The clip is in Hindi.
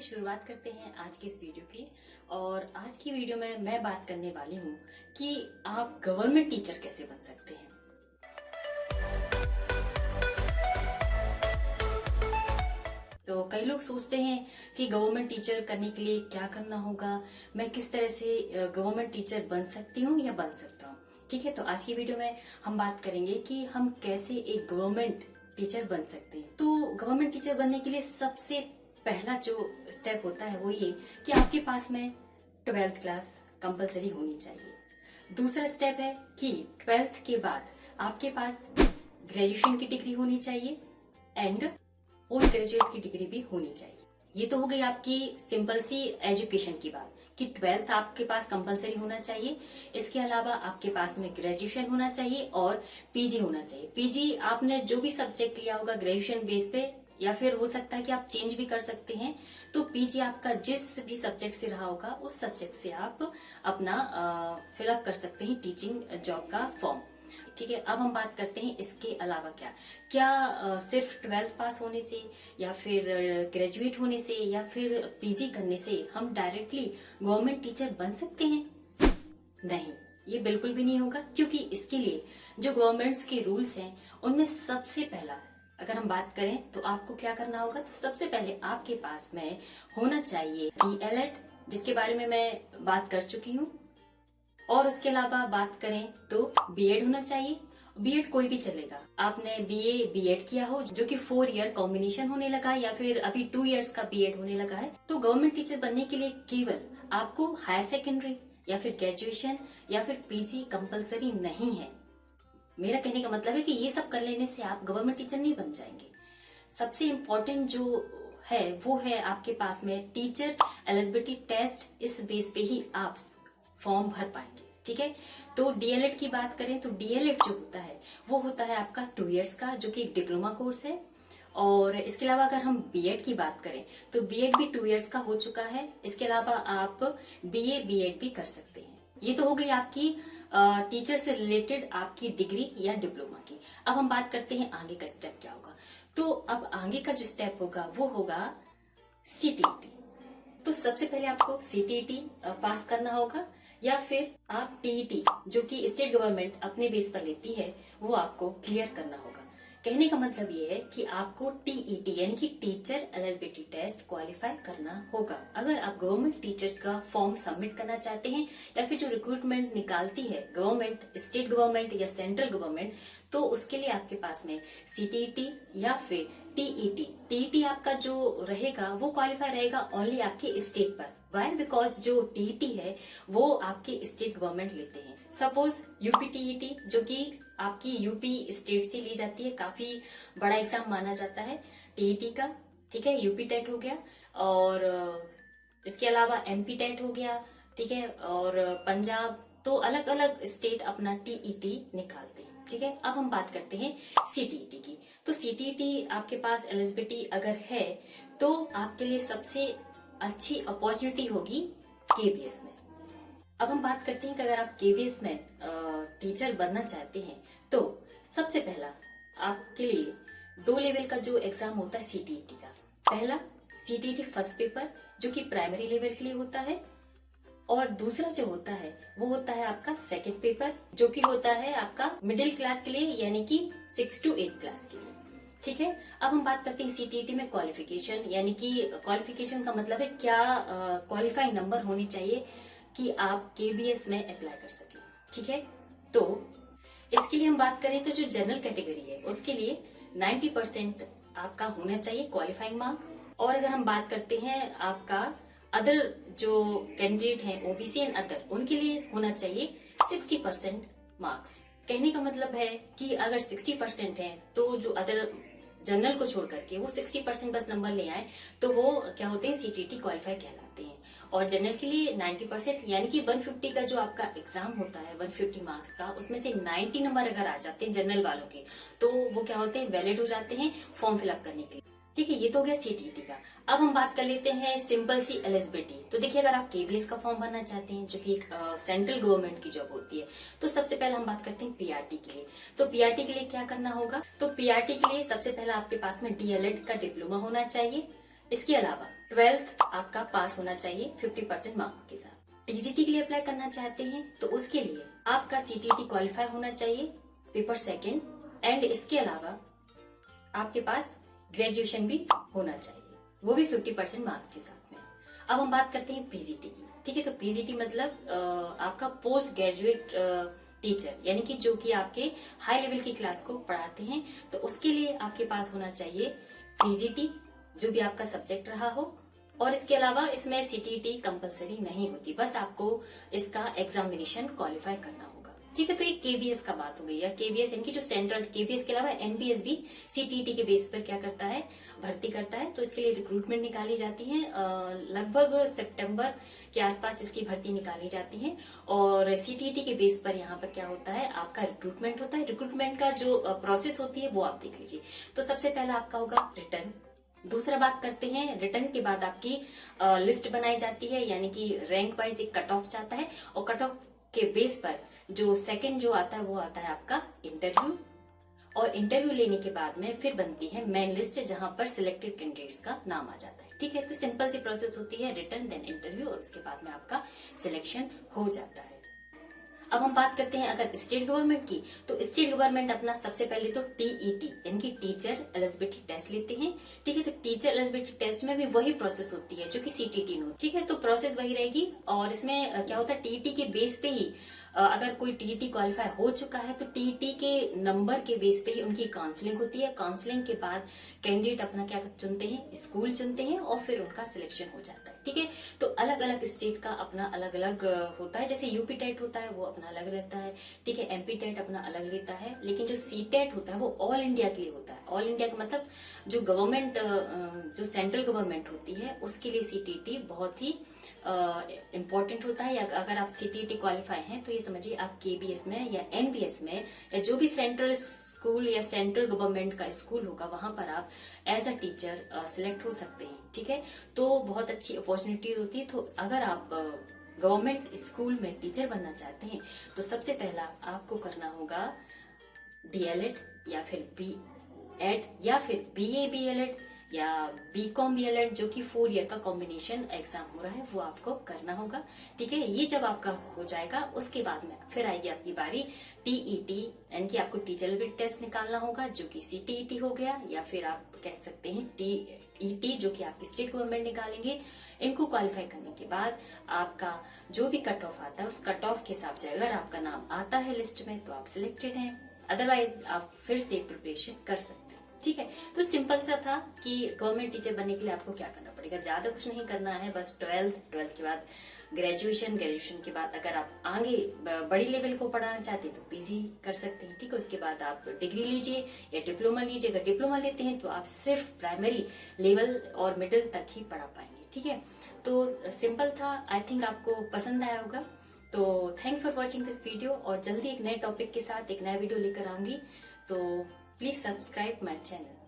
शुरुआत करते हैं आज की इस वीडियो की। और आज की वीडियो में मैं बात करने वाली हूँ कि आप गवर्नमेंट टीचर कैसे बन सकते हैं। तो कई लोग सोचते हैं कि गवर्नमेंट टीचर करने के लिए क्या करना होगा, मैं किस तरह से गवर्नमेंट टीचर बन सकती हूँ या बन सकता हूँ। ठीक है, तो आज की वीडियो में हम बात करेंगे कि हम कैसे एक गवर्नमेंट टीचर बन सकते हैं। तो गवर्नमेंट टीचर बनने के लिए सबसे पहला जो स्टेप होता है वो ये कि आपके पास में 12th क्लास कंपलसरी होनी चाहिए। दूसरा स्टेप है कि 12th के बाद आपके पास ग्रेजुएशन की डिग्री होनी चाहिए एंड पोस्ट ग्रेजुएट की डिग्री भी होनी चाहिए। ये तो हो गई आपकी सिंपल सी एजुकेशन की बात कि 12th आपके पास कंपलसरी होना चाहिए। इसके अलावा आपके पास में ग्रेजुएशन होना चाहिए और पीजी होना चाहिए। पीजी आपने जो भी सब्जेक्ट लिया होगा ग्रेजुएशन बेस पे, या फिर हो सकता है कि आप चेंज भी कर सकते हैं। तो पीजी आपका जिस भी सब्जेक्ट से रहा होगा उस सब्जेक्ट से आप अपना फिलअप कर सकते हैं टीचिंग जॉब का फॉर्म। ठीक है, अब हम बात करते हैं इसके अलावा क्या सिर्फ 12th पास होने से या फिर ग्रेजुएट होने से या फिर पीजी करने से हम डायरेक्टली गवर्नमेंट टीचर बन सकते हैं? नहीं, ये बिल्कुल भी नहीं होगा, क्योंकि इसके लिए जो गवर्नमेंट्स के रूल्स हैं उनमें सबसे पहला अगर हम बात करें तो आपको क्या करना होगा। तो सबसे पहले आपके पास में होना चाहिए डीएलएड, जिसके बारे में मैं बात कर चुकी हूँ। और उसके अलावा बात करें तो बीएड होना चाहिए। बीएड कोई भी चलेगा, आपने बीए बीएड किया हो जो कि 4 ईयर कॉम्बिनेशन होने लगा है या फिर अभी 2 इयर्स का बीएड होने लगा है। तो गवर्नमेंट टीचर बनने के लिए केवल आपको हायर सेकेंडरी या फिर ग्रेजुएशन या फिर पीजी कंपलसरी नहीं है। मेरा कहने का मतलब है कि ये सब कर लेने से आप गवर्नमेंट टीचर नहीं बन जाएंगे। सबसे इम्पोर्टेंट जो है वो है आपके पास में टीचर एलिजिबिलिटी टेस्ट। इस बेस पे ही आप फॉर्म भर पाएंगे। ठीक है, तो डीएलएड की बात करें तो डीएलएड जो होता है वो होता है आपका 2 इयर्स का, जो कि एक डिप्लोमा कोर्स है। और इसके अलावा अगर हम बीएड की बात करें तो बीएड भी 2 इयर्स का हो चुका है। इसके अलावा आप बीए बीएड भी कर सकते हैं। ये तो हो गई आपकी टीचर से रिलेटेड आपकी डिग्री या डिप्लोमा की। अब हम बात करते हैं आगे का स्टेप क्या होगा। तो अब आगे का जो स्टेप होगा वो होगा सीटीईटी। तो सबसे पहले आपको सीटीईटी पास करना होगा या फिर आप टीईटी जो कि स्टेट गवर्नमेंट अपने बेस पर लेती है वो आपको क्लियर करना होगा। कहने का मतलब ये है कि आपको टीईटी यानी कि टीचर एलिजिबिलिटी टेस्ट क्वालिफाई करना होगा अगर आप गवर्नमेंट टीचर का फॉर्म सबमिट करना चाहते हैं, या फिर जो रिक्रूटमेंट निकालती है गवर्नमेंट, स्टेट गवर्नमेंट या सेंट्रल गवर्नमेंट, तो उसके लिए आपके पास में सीटीईटी या फिर टीईटी। टीईटी आपका जो रहेगा वो क्वालिफाई रहेगा ओनली आपके स्टेट पर। वाई? बिकॉज जो टीईटी है वो आपके स्टेट गवर्नमेंट लेते हैं। सपोज यूपी टीईटी जो कि आपकी यूपी स्टेट से ली जाती है, काफी बड़ा एग्जाम माना जाता है टीईटी का। ठीक है, यूपी टेट हो गया और इसके अलावा एमपी टेट हो गया। ठीक है, और पंजाब, तो अलग अलग स्टेट अपना टीईटी निकालते हैं। ठीक है, अब हम बात करते हैं सीटीईटी की। तो सीटीईटी आपके पास एलिजिबिलिटी अगर है तो आपके लिए सबसे अच्छी अपॉर्चुनिटी होगी केवीएस में। अब हम बात करते हैं कि अगर आप केवीएस में टीचर बनना चाहते हैं तो सबसे पहला आपके लिए 2 लेवल का जो एग्जाम होता है सीटीईटी का। पहला सीटीईटी फर्स्ट पेपर जो कि प्राइमरी लेवल के लिए होता है, और दूसरा जो होता है वो होता है आपका सेकंड पेपर जो कि होता है आपका मिडिल क्लास के लिए, यानी कि 6 to 8 क्लास के लिए। ठीक है, अब हम बात करते हैं सीटीईटी में क्वालिफिकेशन, यानी कि क्वालिफिकेशन का मतलब है क्या क्वालिफाइंग नंबर होनी चाहिए कि आप केबीएस में अप्लाई कर सके। ठीक है, तो इसके लिए हम बात करें तो जो जनरल कैटेगरी है उसके लिए 90% आपका होना चाहिए क्वालिफाइंग मार्क। और अगर हम बात करते हैं आपका अदर जो कैंडिडेट हैं ओबीसी एंड अदर, उनके लिए होना चाहिए 60% मार्क्स। कहने का मतलब है कि अगर 60% है तो जो अदर जनरल को छोड़ करके वो 60% बस नंबर ले आए तो वो क्या होते हैं सीटीईटी क्वालिफाई कहलाते हैं। और जनरल के लिए 90% यानी कि 150 का जो आपका एग्जाम होता है 150 मार्क्स का, उसमें से 90 नंबर अगर आ जाते हैं जनरल वालों के तो वो क्या होते हैं वैलिड हो जाते हैं फॉर्म फिलअप करने के लिए। ठीक है, ये तो हो गया सीटीईटी का। अब हम बात कर लेते हैं सिंपल सी एलिजिबिलिटी। तो देखिए, अगर आप केवीएस का फॉर्म भरना चाहते हैं जो कि एक सेंट्रल गवर्नमेंट की जॉब होती है, तो सबसे पहले हम बात करते हैं पीआरटी के लिए। तो पीआरटी के लिए क्या करना होगा? तो पीआरटी के लिए सबसे पहले आपके पास में डीएलएड का डिप्लोमा होना चाहिए। इसके अलावा 12th आपका पास होना चाहिए 50% मार्क्स के साथ। टीजीटी के लिए अप्लाई करना चाहते हैं तो उसके लिए आपका सीटीटी क्वालिफाई होना चाहिए पेपर सेकेंड, एंड इसके अलावा आपके पास ग्रेजुएशन भी होना चाहिए, वो भी 50% मार्क्स के साथ में। अब हम बात करते हैं पीजीटी की। ठीक है, तो पीजीटी मतलब आपका पोस्ट ग्रेजुएट टीचर, यानी कि जो कि आपके हाई लेवल की क्लास को पढ़ाते हैं, तो उसके लिए आपके पास होना चाहिए पीजीटी, जो भी आपका सब्जेक्ट रहा हो। और इसके अलावा इसमें सीटीटी कंपलसरी नहीं होती, बस आपको इसका एग्जामिनेशन क्वालिफाई करना होगा। ठीक है, तो ये केबीएस का बात हो गई, या केबीएस इनकी जो सेंट्रल, केबीएस के अलावा एनबीएस भी सीटीटी के बेस पर क्या करता है, भर्ती करता है। तो इसके लिए रिक्रूटमेंट निकाली जाती है, लगभग सितंबर के आसपास इसकी भर्ती निकाली जाती है। और सीटीटी के बेस पर यहाँ पर क्या होता है, आपका रिक्रूटमेंट होता है। रिक्रूटमेंट का जो प्रोसेस होती है वो आप देख लीजिए। तो सबसे पहला आपका होगा रिटर्न। दूसरा बात करते हैं, रिटर्न के बाद आपकी लिस्ट बनाई जाती है, यानी कि रैंक वाइज एक कट ऑफ जाता है, और कट ऑफ के बेस पर जो सेकंड जो आता है वो आता है आपका इंटरव्यू। और इंटरव्यू लेने के बाद में फिर बनती है मेन लिस्ट, जहां पर सिलेक्टेड कैंडिडेट्स का नाम आ जाता है। ठीक है, तो सिंपल सी प्रोसेस होती है, रिटर्न देन इंटरव्यू, और उसके बाद में आपका सिलेक्शन हो जाता है। अब हम बात करते हैं अगर स्टेट गवर्नमेंट की, तो स्टेट गवर्नमेंट अपना सबसे पहले तो टीईटी यानी कि टीचर एलिजिबिलिटी टेस्ट लेते हैं। ठीक है, तो टीचर एलिजिबिलिटी टेस्ट में भी वही प्रोसेस होती है जो कि सीटीटी में। ठीक है, तो प्रोसेस वही रहेगी। और इसमें क्या होता है, टीईटी के बेस पे ही अगर कोई टीईटी क्वालिफाई हो चुका है तो टीईटी के नंबर के बेस पे ही उनकी काउंसलिंग होती है। काउंसलिंग के बाद कैंडिडेट अपना क्या चुनते हैं, स्कूल चुनते हैं, और फिर उनका सिलेक्शन हो जाता है। ठीक है, तो अलग अलग स्टेट का अपना अलग अलग होता है। जैसे यूपी टेट होता है वो अपना अलग रहता है। ठीक है, एमपी टेट अपना अलग लेता है। लेकिन जो सी टेट होता है वो ऑल इंडिया के लिए होता है। ऑल इंडिया का मतलब जो गवर्नमेंट, जो सेंट्रल गवर्नमेंट होती है उसके लिए सीटीटी बहुत ही इम्पोर्टेंट होता है। या अगर आप सीटीटी क्वालिफाई हैं तो ये समझिए आप केबीएस में या एनबीएस में, या जो भी सेंट्रल स्कूल या सेंट्रल गवर्नमेंट का स्कूल होगा वहां पर आप एज अ टीचर सिलेक्ट हो सकते हैं। ठीक है, तो बहुत अच्छी अपॉर्चुनिटी होती है। तो अगर आप गवर्नमेंट स्कूल में टीचर बनना चाहते हैं तो सबसे पहला आपको करना होगा डीएलएड, या फिर बीएड, या फिर बीए बीएलएड, या बीकॉम बीएलएड, जो कि 4 ईयर का कॉम्बिनेशन एग्जाम हो रहा है, वो आपको करना होगा। ठीक है, ये जब आपका हो जाएगा उसके बाद में फिर आएगी आपकी बारी टीईटी, यानी कि आपको टीचर एलिजिबिलिटी टेस्ट निकालना होगा, जो कि सीटीईटी हो गया, या फिर आप कह सकते हैं टीईटी, जो कि आपकी स्टेट गवर्नमेंट निकालेंगे। इनको क्वालिफाई करने के बाद आपका जो भी कट ऑफ आता है उस कट ऑफ के हिसाब से अगर आपका नाम आता है लिस्ट में तो आप सिलेक्टेड हैं, अदरवाइज आप फिर से प्रिपरेशन कर सकते हैं। ठीक है, तो सिंपल सा था कि गवर्नमेंट टीचर बनने के लिए आपको क्या करना पड़ेगा, ज्यादा कुछ नहीं करना है, बस 12th के बाद ग्रेजुएशन के बाद अगर आप आगे बड़ी लेवल को पढ़ाना चाहते हैं तो पीजी कर सकते हैं। ठीक है, उसके बाद आप डिग्री लीजिए या डिप्लोमा लीजिए। अगर डिप्लोमा लेते हैं तो आप सिर्फ प्राइमरी लेवल और मिडिल तक ही पढ़ा पाएंगे। ठीक है, तो सिंपल था, आई थिंक आपको पसंद आया होगा। तो thanks for watching this video, और जल्दी एक नए टॉपिक के साथ एक नया वीडियो लेकर आऊंगी। तो प्लीज सब्सक्राइब माई चैनल।